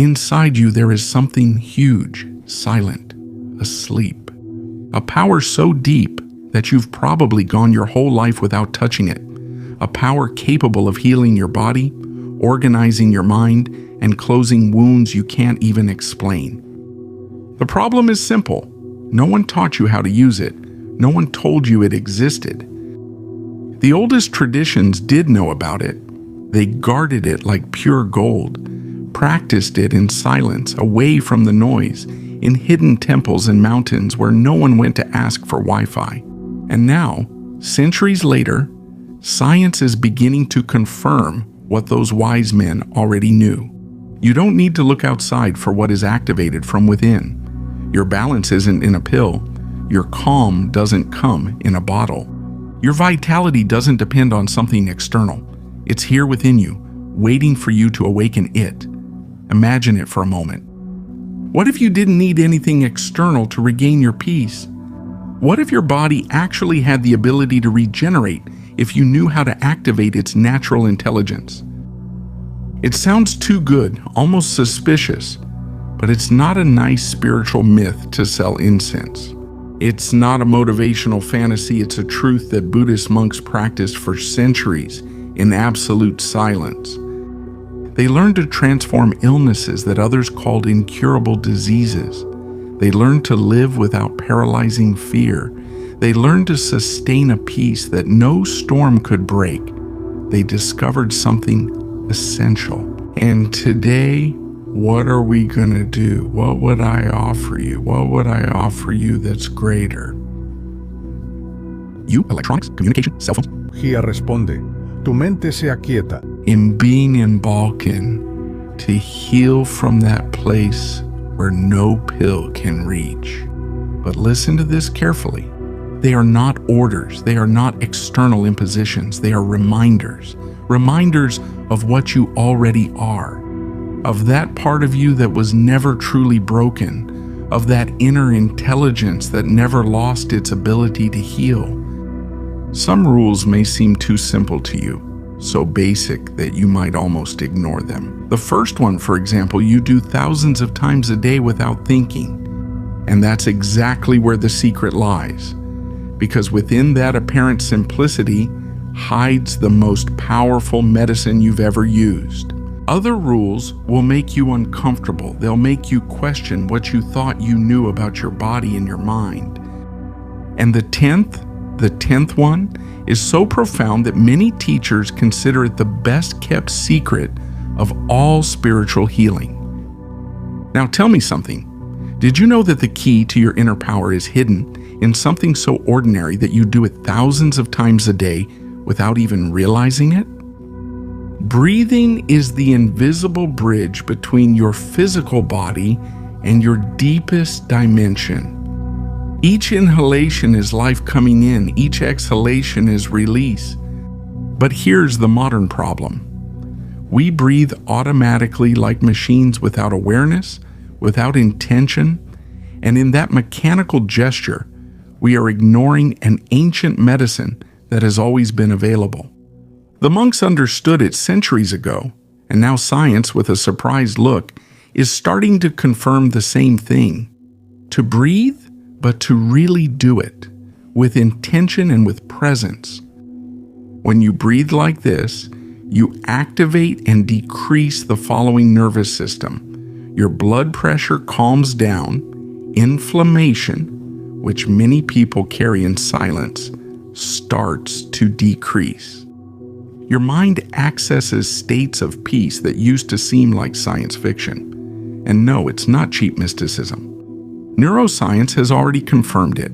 inside you there is something huge, silent, asleep. A power so deep that you've probably gone your whole life without touching it. A power capable of healing your body, organizing your mind, and closing wounds you can't even explain. The problem is simple. No one taught you how to use it. No one told you it existed. The oldest traditions did know about it. They guarded it like pure gold, practiced it in silence, away from the noise, in hidden temples and mountains where no one went to ask for Wi-Fi. And now, centuries later, science is beginning to confirm what those wise men already knew. You don't need to look outside for what is activated from within. Your balance isn't in a pill. Your calm doesn't come in a bottle. Your vitality doesn't depend on something external. It's here within you, waiting for you to awaken it. Imagine it for a moment. What if you didn't need anything external to regain your peace? What if your body actually had the ability to regenerate if you knew how to activate its natural intelligence? It sounds too good, almost suspicious, but it's not a nice spiritual myth to sell incense. It's not a motivational fantasy, it's a truth that Buddhist monks practiced for centuries in absolute silence. They learned to transform illnesses that others called incurable diseases. They learned to live without paralyzing fear. They learned to sustain a peace that no storm could break. They discovered something essential. And today, what are we going to do? What would I offer you? What would I offer you that's greater? You, electronics, communication, cell phones. Gia responde, tu mente se aquieta. In being in Balkan, to heal from that place where no pill can reach. But listen to this carefully. They are not orders. They are not external impositions. They are reminders. Reminders of what you already are. Of that part of you that was never truly broken. Of that inner intelligence that never lost its ability to heal. Some rules may seem too simple to you, so basic that you might almost ignore them. The first one, for example, you do thousands of times a day without thinking. And that's exactly where the secret lies. Because within that apparent simplicity hides the most powerful medicine you've ever used. Other rules will make you uncomfortable. They'll make you question what you thought you knew about your body and your mind. And the tenth one is so profound that many teachers consider it the best kept secret of all spiritual healing. Now tell me something. Did you know that the key to your inner power is hidden in something so ordinary that you do it thousands of times a day without even realizing it? Breathing is the invisible bridge between your physical body and your deepest dimension. Each inhalation is life coming in, each exhalation is release. But here's the modern problem. We breathe automatically like machines without awareness, without intention, and in that mechanical gesture, we are ignoring an ancient medicine that has always been available. The monks understood it centuries ago, and now science, with a surprised look, is starting to confirm the same thing. To breathe, but to really do it, with intention and with presence. When you breathe like this, you activate and decrease the following nervous system. Your blood pressure calms down, inflammation, which many people carry in silence, starts to decrease. Your mind accesses states of peace that used to seem like science fiction. And no, it's not cheap mysticism. Neuroscience has already confirmed it.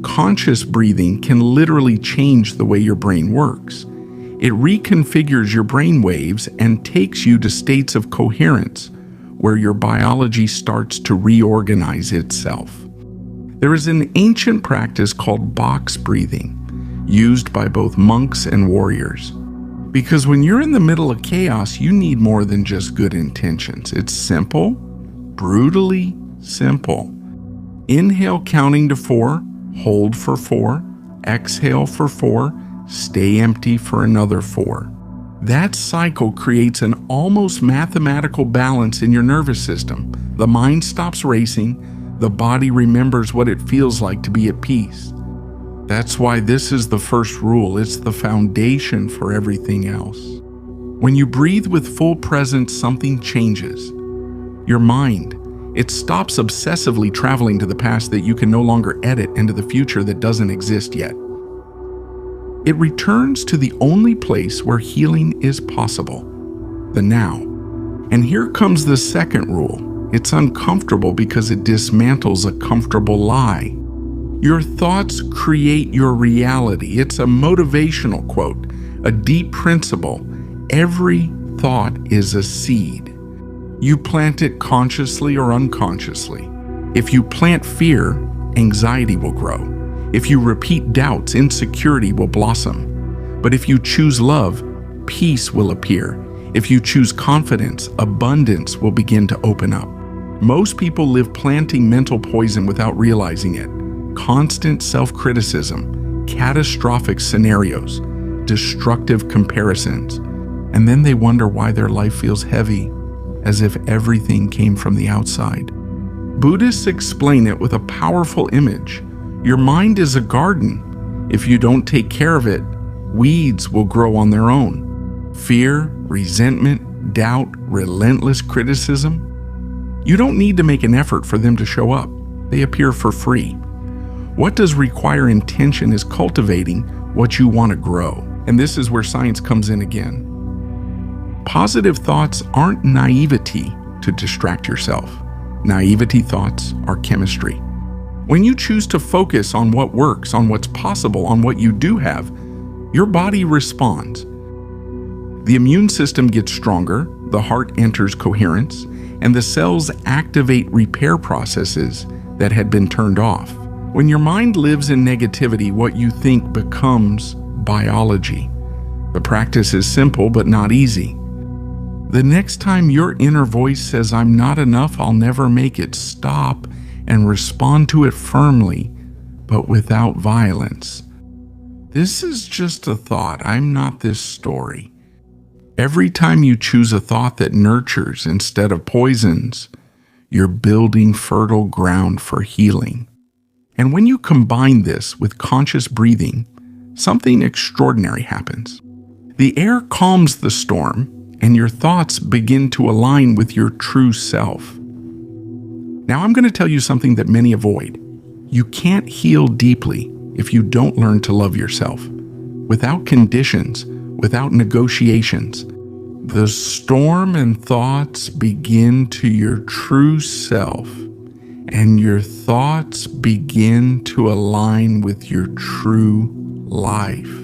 Conscious breathing can literally change the way your brain works. It reconfigures your brain waves and takes you to states of coherence, where your biology starts to reorganize itself. There is an ancient practice called box breathing, used by both monks and warriors. Because when you're in the middle of chaos, you need more than just good intentions. It's simple, brutally simple. Inhale counting to 4, hold for 4, exhale for 4, stay empty for another 4. That cycle creates an almost mathematical balance in your nervous system. The mind stops racing, the body remembers what it feels like to be at peace. That's why this is the first rule. It's the foundation for everything else. When you breathe with full presence, something changes. Your mind, it stops obsessively traveling to the past that you can no longer edit into the future that doesn't exist yet. It returns to the only place where healing is possible, the now. And here comes the second rule. It's uncomfortable because it dismantles a comfortable lie. Your thoughts create your reality. It's a motivational quote, a deep principle. Every thought is a seed. You plant it consciously or unconsciously. If you plant fear, anxiety will grow. If you repeat doubts, insecurity will blossom. But if you choose love, peace will appear. If you choose confidence, abundance will begin to open up. Most people live planting mental poison without realizing it. Constant self-criticism, catastrophic scenarios, destructive comparisons, and then they wonder why their life feels heavy, as if everything came from the outside. Buddhists explain it with a powerful image. Your mind is a garden. If you don't take care of it, weeds will grow on their own. Fear, resentment, doubt, relentless criticism. You don't need to make an effort for them to show up. They appear for free. What does require intention is cultivating what you want to grow. And this is where science comes in again. Positive thoughts aren't naivety to distract yourself. Naivety thoughts are chemistry. When you choose to focus on what works, on what's possible, on what you do have, your body responds. The immune system gets stronger, the heart enters coherence, and the cells activate repair processes that had been turned off. When your mind lives in negativity, what you think becomes biology. The practice is simple but not easy. The next time your inner voice says, "I'm not enough, I'll never make it," stop and respond to it firmly, but without violence. This is just a thought. I'm not this story. Every time you choose a thought that nurtures instead of poisons, you're building fertile ground for healing. And when you combine this with conscious breathing, something extraordinary happens. The air calms the storm, and your thoughts begin to align with your true self. Now I'm going to tell you something that many avoid. You can't heal deeply if you don't learn to love yourself. Without conditions, without negotiations, the storm and thoughts begin to your true self, and your thoughts begin to align with your true life.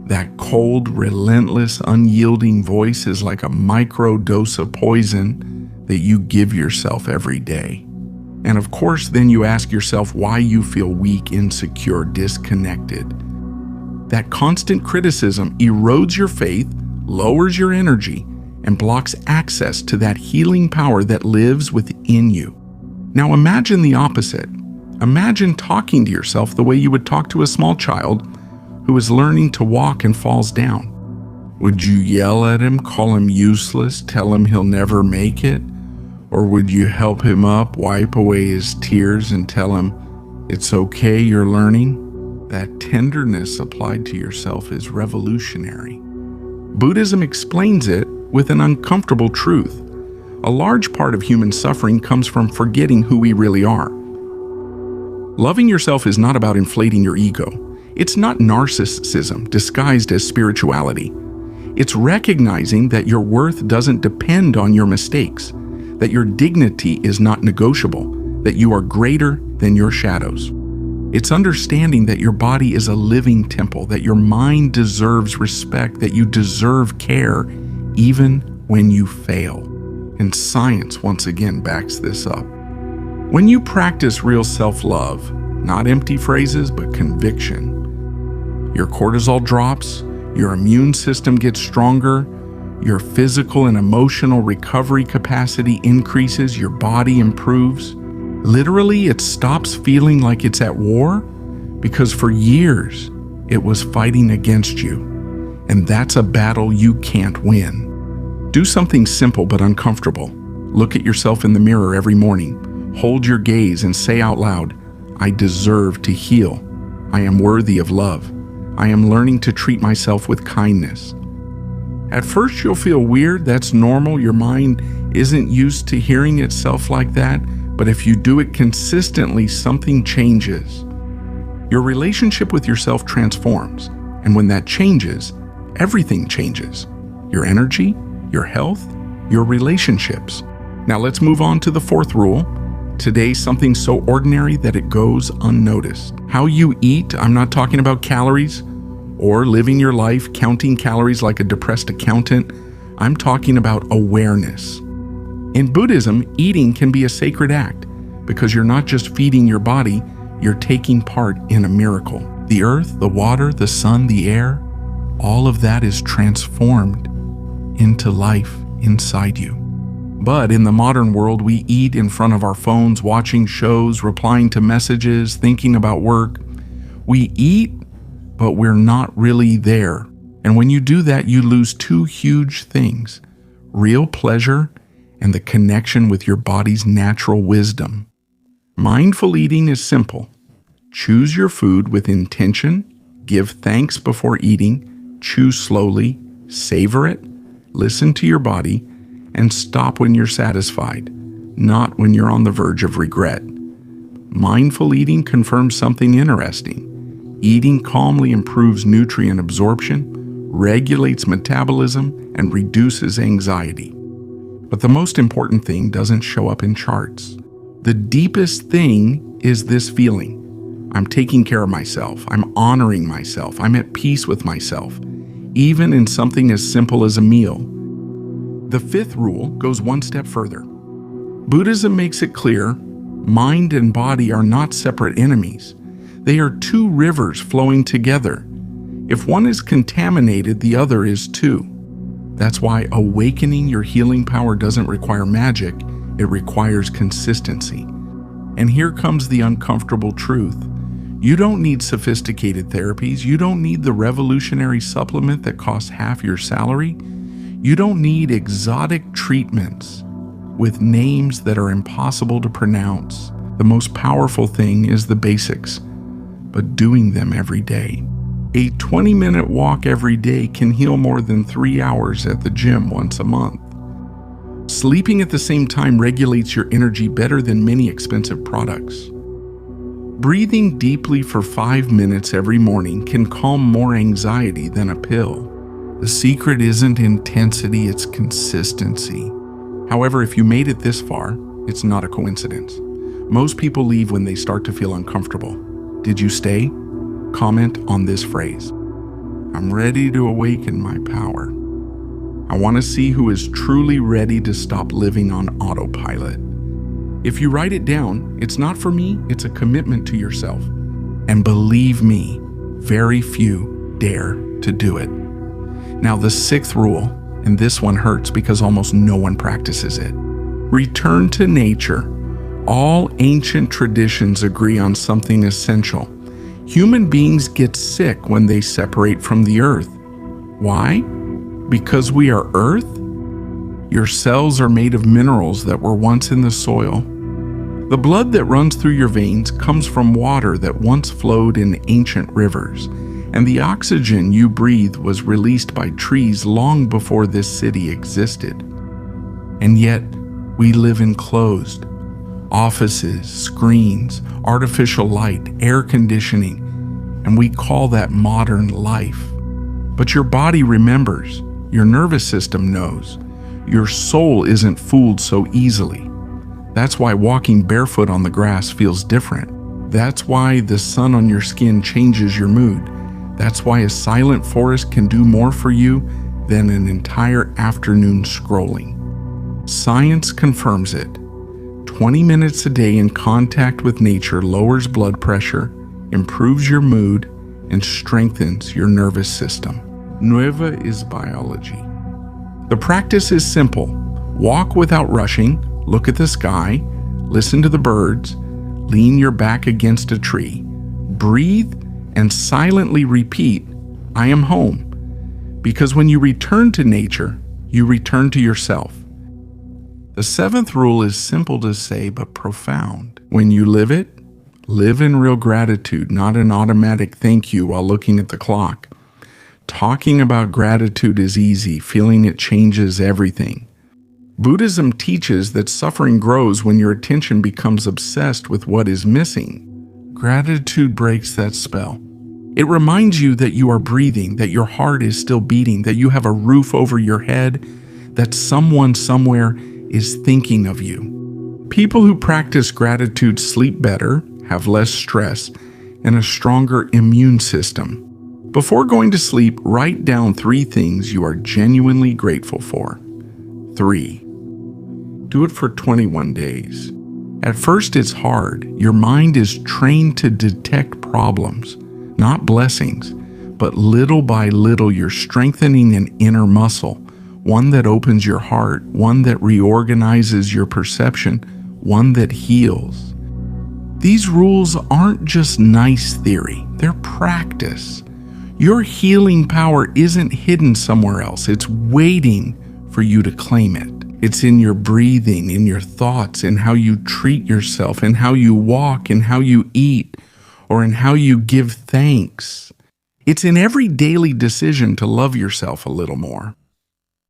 That cold, relentless, unyielding voice is like a micro dose of poison that you give yourself every day. And of course, then you ask yourself why you feel weak, insecure, disconnected. That constant criticism erodes your faith, lowers your energy, and blocks access to that healing power that lives within you. Now imagine the opposite. Imagine talking to yourself the way you would talk to a small child who is learning to walk and falls down. Would you yell at him, call him useless, tell him he'll never make it? Or would you help him up, wipe away his tears, and tell him, "It's okay, you're learning"? That tenderness applied to yourself is revolutionary. Buddhism explains it with an uncomfortable truth. A large part of human suffering comes from forgetting who we really are. Loving yourself is not about inflating your ego. It's not narcissism disguised as spirituality. It's recognizing that your worth doesn't depend on your mistakes, that your dignity is not negotiable, that you are greater than your shadows. It's understanding that your body is a living temple, that your mind deserves respect, that you deserve care, even when you fail. And science once again backs this up. When you practice real self-love, not empty phrases, but conviction, your cortisol drops, your immune system gets stronger, your physical and emotional recovery capacity increases, your body improves. Literally, it stops feeling like it's at war, because for years, it was fighting against you. And that's a battle you can't win. Do something simple but uncomfortable. Look at yourself in the mirror every morning. Hold your gaze and say out loud, I deserve to heal. I am worthy of love. I am learning to treat myself with kindness. At first you'll feel weird. That's normal. Your mind isn't used to hearing itself like that. But if you do it consistently, something changes. Your relationship with yourself transforms. And when that changes, everything changes. Your energy, your health, your relationships. Now let's move on to the fourth rule. Today, something so ordinary that it goes unnoticed. How you eat, I'm not talking about calories or living your life counting calories like a depressed accountant. I'm talking about awareness. In Buddhism, eating can be a sacred act because you're not just feeding your body, you're taking part in a miracle. The earth, the water, the sun, the air, all of that is transformed into life inside you. But in the modern world, we eat in front of our phones, watching shows, replying to messages, thinking about work. We eat, but we're not really there. And when you do that, you lose two huge things: real pleasure and the connection with your body's natural wisdom. Mindful eating is simple. Choose your food with intention, give thanks before eating, chew slowly, savor it, listen to your body, and stop when you're satisfied, not when you're on the verge of regret. Mindful eating confirms something interesting. Eating calmly improves nutrient absorption, regulates metabolism, and reduces anxiety. But the most important thing doesn't show up in charts. The deepest thing is this feeling. I'm taking care of myself. I'm honoring myself. I'm at peace with myself, even in something as simple as a meal. The fifth rule goes one step further. Buddhism makes it clear, mind and body are not separate enemies. They are two rivers flowing together. If one is contaminated, the other is too. That's why awakening your healing power doesn't require magic, it requires consistency. And here comes the uncomfortable truth. You don't need sophisticated therapies. You don't need the revolutionary supplement that costs half your salary. You don't need exotic treatments with names that are impossible to pronounce. The most powerful thing is the basics, but doing them every day. A 20-minute walk every day can heal more than 3 hours at the gym once a month. Sleeping at the same time regulates your energy better than many expensive products. Breathing deeply for 5 minutes every morning can calm more anxiety than a pill. The secret isn't intensity, it's consistency. However, if you made it this far, it's not a coincidence. Most people leave when they start to feel uncomfortable. Did you stay? Comment on this phrase. I'm ready to awaken my power. I want to see who is truly ready to stop living on autopilot. If you write it down, it's not for me, it's a commitment to yourself. And believe me, very few dare to do it. Now the sixth rule, and this one hurts because almost no one practices it. Return to nature. All ancient traditions agree on something essential. Human beings get sick when they separate from the earth. Why? Because we are earth? Your cells are made of minerals that were once in the soil. The blood that runs through your veins comes from water that once flowed in ancient rivers, and the oxygen you breathe was released by trees long before this city existed. And yet, we live enclosed. Offices, screens, artificial light, air conditioning, and we call that modern life. But your body remembers, your nervous system knows, your soul isn't fooled so easily. That's why walking barefoot on the grass feels different. That's why the sun on your skin changes your mood. That's why a silent forest can do more for you than an entire afternoon scrolling. Science confirms it. 20 minutes a day in contact with nature lowers blood pressure, improves your mood, and strengthens your nervous system. Nueva is biology. The practice is simple. Walk without rushing, look at the sky, listen to the birds, lean your back against a tree, breathe, and silently repeat, I am home. Because when you return to nature, you return to yourself. The seventh rule is simple to say but profound. When you live it, live in real gratitude, not an automatic thank you while looking at the clock. Talking about gratitude is easy, feeling it changes everything. Buddhism teaches that suffering grows when your attention becomes obsessed with what is missing. Gratitude breaks that spell. It reminds you that you are breathing, that your heart is still beating, that you have a roof over your head, that someone somewhere is thinking of you. People who practice gratitude sleep better, have less stress, and a stronger immune system. Before going to sleep, write down 3 things you are genuinely grateful for. 3. Do it for 21 days. At first, it's hard. Your mind is trained to detect problems, not blessings, but little by little, you're strengthening an inner muscle, one that opens your heart, one that reorganizes your perception, one that heals. These rules aren't just nice theory, they're practice. Your healing power isn't hidden somewhere else. It's waiting for you to claim it. It's in your breathing, in your thoughts, in how you treat yourself, in how you walk, in how you eat, or in how you give thanks. It's in every daily decision to love yourself a little more.